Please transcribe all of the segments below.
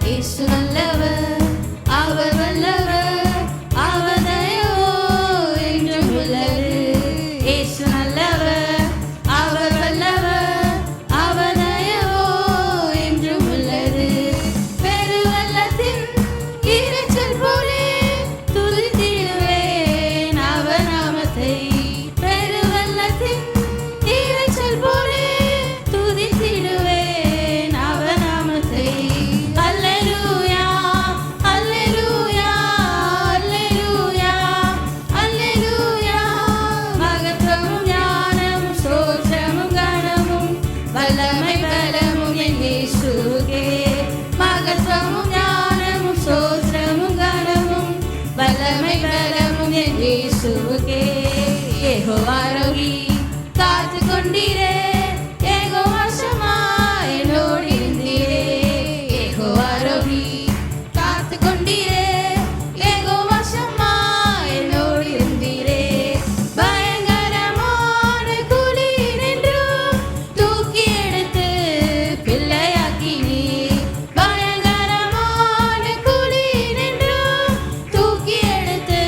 இயேசு நல்லவர், அவர் வல்லவர், அவர் தயவோ என்றும் உள்ளது. இயேசு நல்லவர், அவர் வல்லவர், அவர் தயவோ என்றும் உள்ளது. பெருவெள்ளத்தின் இரைச்சல் போலே துதித்திடுவேன் அவர் நாமத்தை. பெருவெள்ளத்தின் இரைச்சல் போலே துதித்திடுவேன் அவர் நாமத்தை. அல்லேலூயா, அல்லேலூயா, அல்லேலூயா, அல்லேலூயா. மகத்துவமும் ஞானமும் ஸ்தோத்திரமும் கனமும் வல்லமை பலமும் என் இயேசுவுக்கே. மகத்துவமும் ஞானமும் ஸ்தோத்திரமும் கனமும் வல்லமை பலமும் என் இயேசுவுக்கே. யெகோவா ரோகி காத்து கொண்டீரே, யெகோவா ஷம்மா என்னோடு இருந்தீரே. யெகோவா ரோகி காத்து கொண்டீரே, யெகோவா ஷம்மா என்னோடு இருந்தீரே. பயங்கரமான குழியினின்றும் தூக்கி எடுத்து பிள்ளையாக்கினீர். பயங்கரமான குழியினின்றும் தூக்கி எடுத்து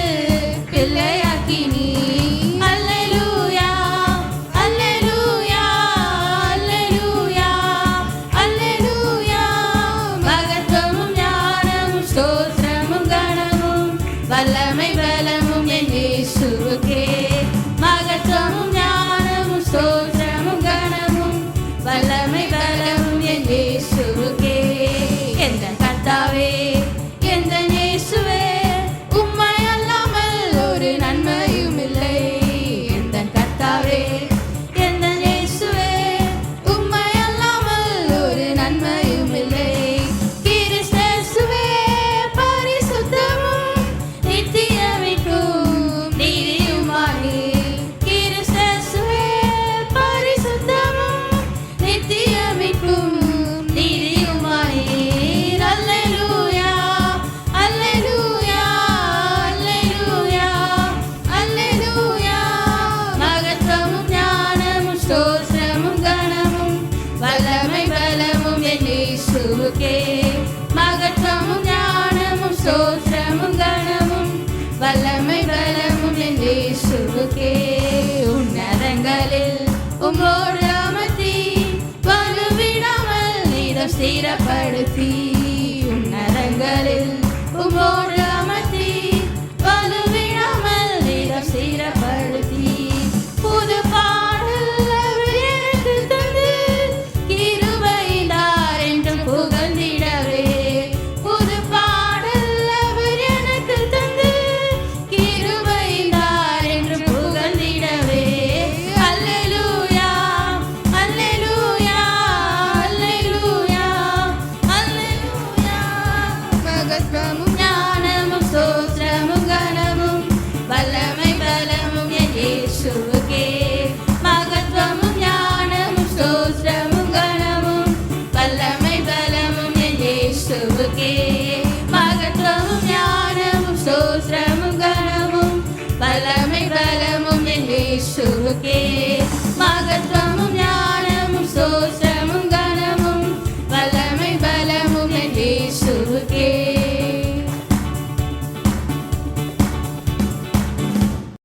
பிள்ளையாக்கினீர். அல்லேலூயா, அல்லேலூயா, அல்லேலூயா, அல்லேலூயா. மகத்துவமும் ஞானமும் ஸ்தோத்திரமும் கனமும் வல்லமை பலமும் என் இயேசுவுக்கே. மகத்துவமும் ஞானமும் ஸ்தோத்திரமும் கனமும் வல்லமை பலமும் என் இயேசுவுக்கே. எந்த கர்த்தாவே, எந்த இயேசுவே, உம்மை அல்லாமல் ஒரு நன்மையும் இல்லை. எந்த கர்த்தாவே, எந்த இயேசுவே, உம்மை அல்லாமல் ஒரு நன்மையும் இல்லை. கிறிஸ்தேசுவே பரிசுத்தமும் நித்தியமிக்கும் நீதியுமானீர். கிறிஸ்தேசுவே பரிசுத்தமும் நித்தியமிக்கும் நீதியுமானீர். அல்லேலூயா, அல்லேலூயா, அல்லேலூயா, அல்லேலூயா. மகத்துவமும் ஞானமும் ஸ்தோத்திரமும் கனமும் வல்லமை பலமும் என் இயேசுவுக்கே. மகத்துவமும் ஞானமும் ஸ்தோத்திரமும் கனமும் வல்லமை பலமும் என் இயேசுவுக்கே. உன்னதங்களில் உம்மோடு அமர்த்தி வலுவிடாமல் நீதம் ஸ்திரப்படுத்தி. உன்னதங்களில் உம்மோடு அமர்த்தி வலுவிடாமல் நீதம் ஸ்திரப்படுத்தி. புது பாடல் அவர் எனக்கு தந்து கிருபையினார் என்றும் புகழ்ந்திடவே. புது பாடல் அவர் எனக்கு தந்து கிருபையினார் என்றும் புகழ்ந்திடவே. அல்லேலூயா, அல்லேலூயா, அல்லேலூயா, அல்லேலூயா. மகத்துவமும் ஞானமும் ஸ்தோத்திரமும் கனமும் வல்லமை பலமும் என் இயேசுவுக்கே. மகத்துவமும் ஞானமும் ஸ்தோத்திரமும் கனமும் வல்லமை பலமும் என் இயேசுவுக்கே. மகத்துவமும் ஞானமும் ஸ்தோத்திரமும் கனமும் வல்லமை பலமும் என் இயேசுவுக்கே.